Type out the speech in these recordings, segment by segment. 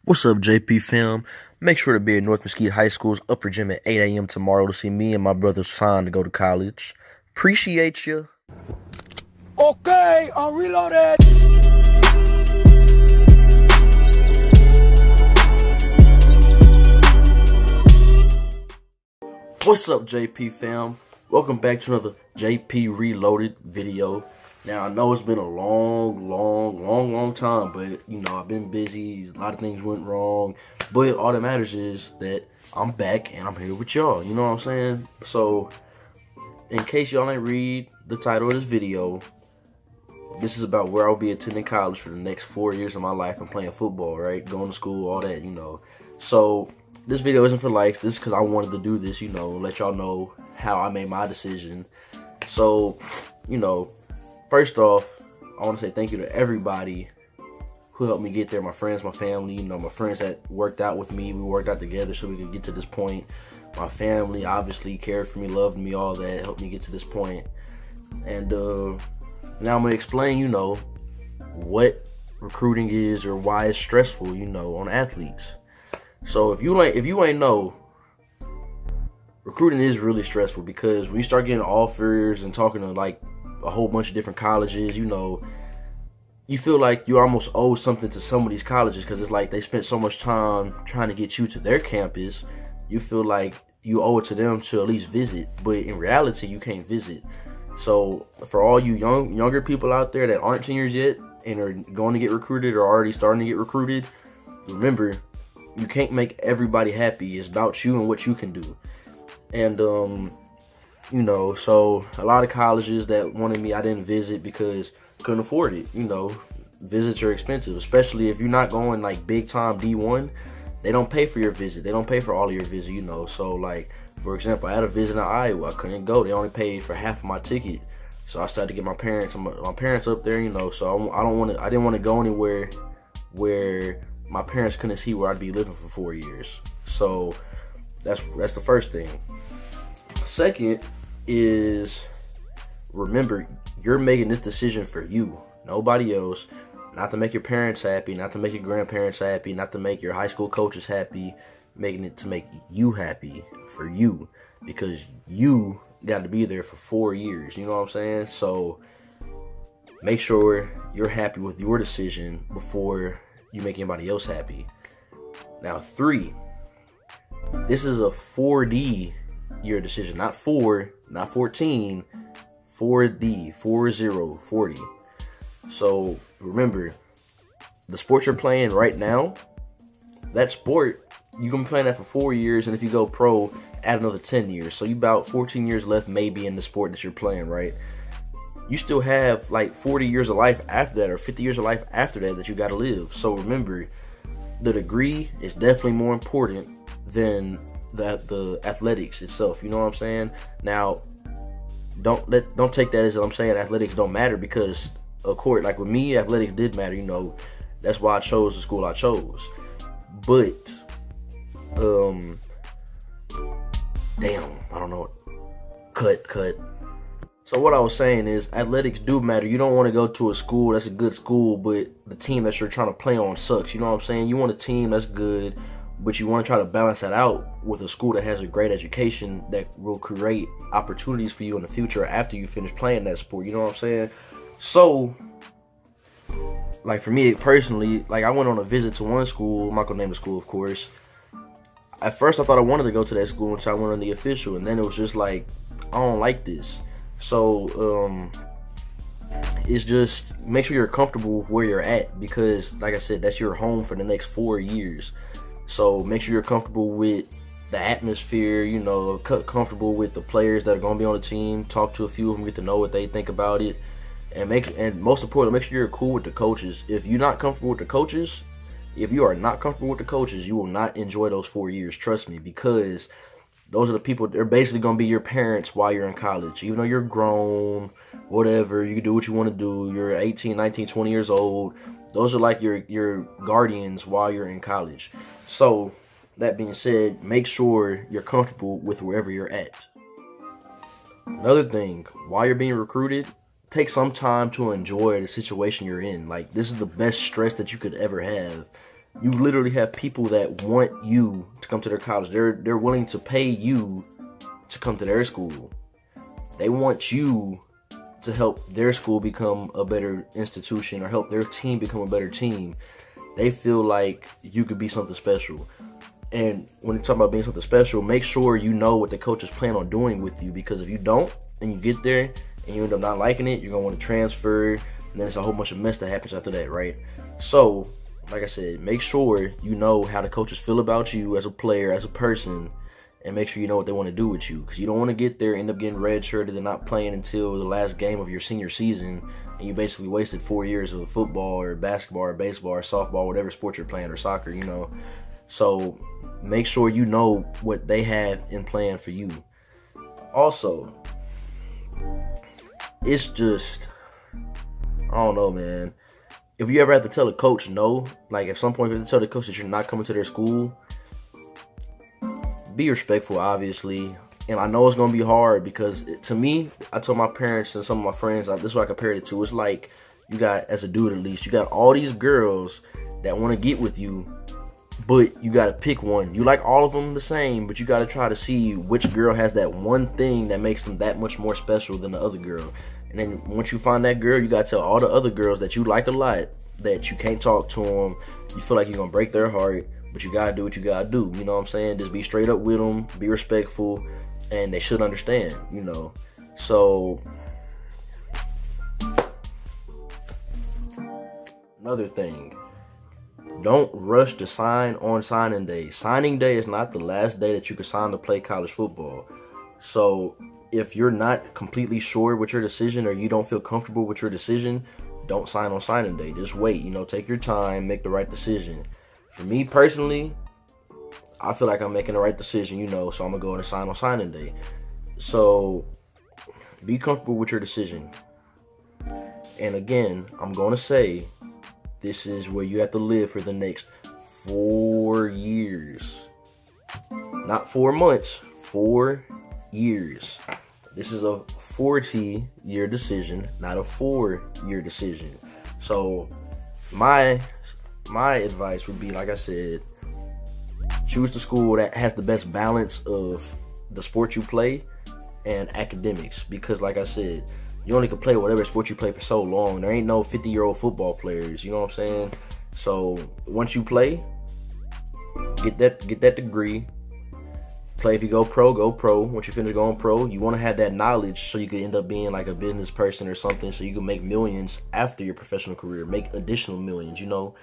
What's up, JP fam? Make sure to be at North Mesquite High School's upper gym at 8 a.m. tomorrow to see me and my brother sign to go to college. Appreciate you. Okay, I'm reloaded. What's up, JP fam? Welcome back to another JP Reloaded video. Now, I know it's been a long time, but, you know, I've been busy. A lot of things went wrong. But all that matters is that I'm back and I'm here with y'all. You know what I'm saying? So, in case y'all ain't read the title of this video, this is about where I'll be attending college for the next 4 years of my life and playing football, right? Going to school, all that, you know. So, this video isn't for likes. This is because I wanted to do this, you know, let y'all know how I made my decision. So, you know, first off, I want to say thank you to everybody who helped me get there. My friends, my family, you know, my friends that worked out with me. We worked out together so we could get to this point. My family obviously cared for me, loved me, all that, helped me get to this point. And now I'm going to explain, you know, what recruiting is or why it's stressful, you know, on athletes. So if you ain't know, recruiting is really stressful because when you start getting offers and talking to like a whole bunch of different colleges, you know, you feel like you almost owe something to some of these colleges because it's like they spent so much time trying to get you to their campus. You feel like you owe it to them to at least visit, but in reality, you can't visit. So for all you younger people out there that aren't seniors yet and are going to get recruited or already starting to get recruited, remember, you can't make everybody happy. It's about you and what you can do. And, you know, so a lot of colleges that wanted me, I didn't visit because couldn't afford it. You know, visits are expensive, especially if you're not going like big time D1. They don't pay for your visit. They don't pay for all of your visit, you know. So like, for example, I had a visit in Iowa. I couldn't go. They only paid for half of my ticket. So I started to get my parents up there, you know. So I didn't want to go anywhere where my parents couldn't see where I'd be living for 4 years. So that's the first thing. Second is, remember, you're making this decision for you, nobody else. Not to make your parents happy, not to make your grandparents happy, not to make your high school coaches happy, making it to make you happy, for you, because you got to be there for 4 years, you know what I'm saying? So make sure you're happy with your decision before you make anybody else happy. Now 3, this is a 4D year decision, not 4, not 14, 4D, 40. So remember, the sport you're playing right now, that sport, you can be playing that for 4 years, and if you go pro, add another 10 years. So you about 14 years left maybe in the sport that you're playing, right? You still have like 40 years of life after that, or 50 years of life after that you got to live. So remember, the degree is definitely more important than the athletics itself. You know what I'm saying? Now, don't take that as I'm saying athletics don't matter, because of course, like with me, athletics did matter. You know, that's why I chose the school I chose. But damn, I don't know. Cut. So what I was saying is, athletics do matter. You don't want to go to a school that's a good school, but the team that you're trying to play on sucks. You know what I'm saying? You want a team that's good, but you want to try to balance that out with a school that has a great education that will create opportunities for you in the future after you finish playing that sport. You know what I'm saying? So, like for me personally, like I went on a visit to one school. I'm not gonna name the school, of course. At first, I thought I wanted to go to that school until I went on the official, and then it was just like, I don't like this. So, it's just, make sure you're comfortable where you're at, because like I said, that's your home for the next 4 years. So make sure you're comfortable with the atmosphere, you know, comfortable with the players that are going to be on the team. Talk to a few of them, get to know what they think about it. And most importantly, make sure you're cool with the coaches. If you're not comfortable with the coaches, if you are not comfortable with the coaches, you will not enjoy those 4 years, trust me, because those are the people, they're basically going to be your parents while you're in college. Even though you're grown, whatever, you can do what you want to do, you're 18, 19, 20 years old, those are like your guardians while you're in college. So, that being said, make sure you're comfortable with wherever you're at. Another thing, while you're being recruited, take some time to enjoy the situation you're in. Like, this is the best stress that you could ever have. You literally have people that want you to come to their college. They're willing to pay you to come to their school. They want you to help their school become a better institution or help their team become a better team. They feel like you could be something special. And when you talk about being something special, make sure you know what the coaches plan on doing with you, because if you don't and you get there and you end up not liking it, you're going to want to transfer, and then it's a whole bunch of mess that happens after that, right? So, like I said, make sure you know how the coaches feel about you as a player, as a person, and make sure you know what they want to do with you, because you don't want to get there, end up getting redshirted and not playing until the last game of your senior season, and you basically wasted 4 years of football or basketball or baseball or softball, whatever sport you're playing, or soccer, you know. So make sure you know what they have in plan for you. Also, it's just, I don't know, man. If you ever have to tell a coach no, like at some point you have to tell the coach that you're not coming to their school, be respectful, obviously. And I know it's going to be hard, because to me, I told my parents and some of my friends, this is what I compared it to. It's like you got, as a dude at least, you got all these girls that want to get with you, but you got to pick one. You like all of them the same, but you got to try to see which girl has that one thing that makes them that much more special than the other girl. And then once you find that girl, you got to tell all the other girls that you like a lot that you can't talk to them. You feel like you're going to break their heart, but you got to do what you got to do. You know what I'm saying? Just be straight up with them, be respectful, and they should understand, you know. So, another thing. Don't rush to sign on signing day. Signing day is not the last day that you can sign to play college football. So if you're not completely sure with your decision, or you don't feel comfortable with your decision, don't sign on signing day. Just wait, you know, take your time, make the right decision. For me personally, I feel like I'm making the right decision, you know, so I'm gonna go and sign on signing day. So be comfortable with your decision. And again, I'm gonna say, this is where you have to live for the next 4 years. Not 4 months, 4 years. This is a 40-year decision, not a 4-year decision. So my advice would be, like I said, choose the school that has the best balance of the sport you play and academics. Because like I said, you only can play whatever sport you play for so long. There ain't no 50-year-old football players, you know what I'm saying? So once you play, get that degree. Play. If you go pro, go pro. Once you finish going pro, you want to have that knowledge so you can end up being like a business person or something, so you can make millions after your professional career, make additional millions, you know,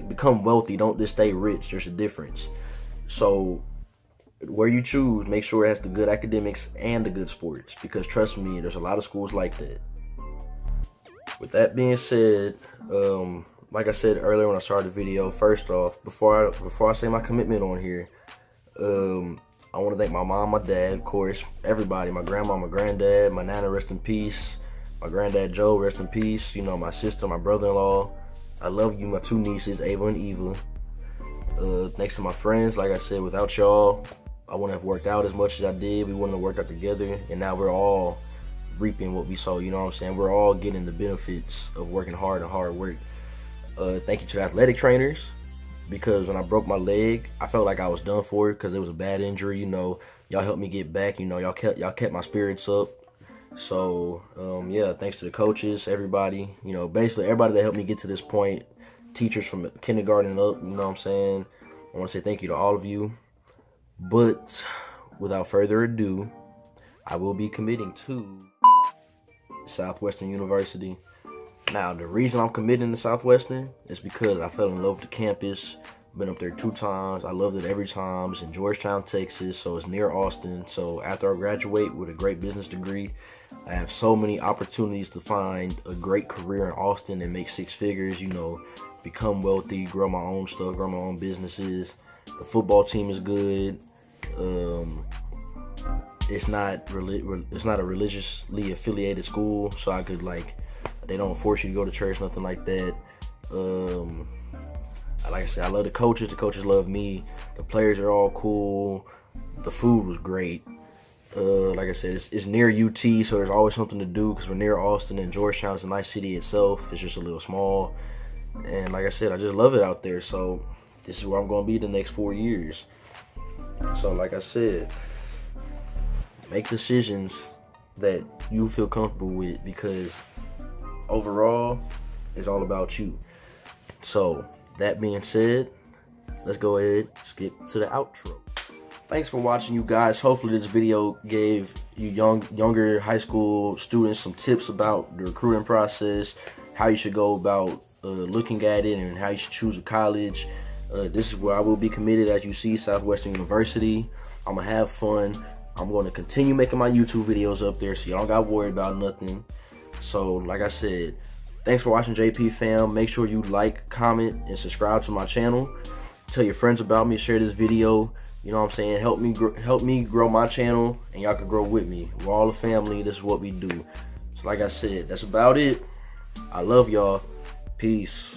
become wealthy. Don't just stay rich. There's a difference. So where you choose, make sure it has the good academics and the good sports, because trust me, there's a lot of schools like that. With that being said, like I said earlier when I started the video, first off, before I say my commitment on here, I want to thank my mom, my dad, of course, everybody, my grandma, my granddad, my nana, rest in peace, my granddad Joe, rest in peace, you know, my sister, my brother-in-law. I love you, my 2 nieces, Ava and Eva. Thanks to my friends, like I said, without y'all, I wouldn't have worked out as much as I did. We wouldn't have worked out together, and now we're all reaping what we sow, you know what I'm saying? We're all getting the benefits of working hard and hard work. Thank you to the athletic trainers, because when I broke my leg, I felt like I was done for, because it was a bad injury, you know. Y'all helped me get back, you know, y'all kept my spirits up. So, yeah, thanks to the coaches, everybody, you know, basically everybody that helped me get to this point, teachers from kindergarten up, you know what I'm saying? I want to say thank you to all of you. But without further ado, I will be committing to Southwestern University. Now, the reason I'm committing to Southwestern is because I fell in love with the campus. Been up there 2 times. I loved it every time. It's in Georgetown, Texas, so it's near Austin. So after I graduate with a great business degree, I have so many opportunities to find a great career in Austin and make 6 figures, you know, become wealthy, grow my own stuff, grow my own businesses. The football team is good. It's not a religiously affiliated school, so I could, like, they don't force you to go to church, nothing like that. Like I said, I love the coaches. The coaches love me. The players are all cool. The food was great. Like I said, it's near UT, so there's always something to do because we're near Austin, and Georgetown is a nice city itself. It's just a little small. And like I said, I just love it out there. So this is where I'm gonna be the next 4 years. So like I said, make decisions that you feel comfortable with, because overall it's all about you. So that being said, let's go ahead, skip to the outro. Thanks for watching, you guys. Hopefully this video gave you younger high school students some tips about the recruiting process, how you should go about looking at it, and how you should choose a college. This is where I will be committed, as you see, Southwestern University. I'm gonna have fun. I'm gonna continue making my YouTube videos up there, so y'all don't gotta worry about nothing. So like I said, thanks for watching, JP fam. Make sure you like, comment, and subscribe to my channel. Tell your friends about me, share this video. You know what I'm saying? Help me grow my channel, and y'all can grow with me. We're all a family. This is what we do. So like I said, that's about it. I love y'all. Peace.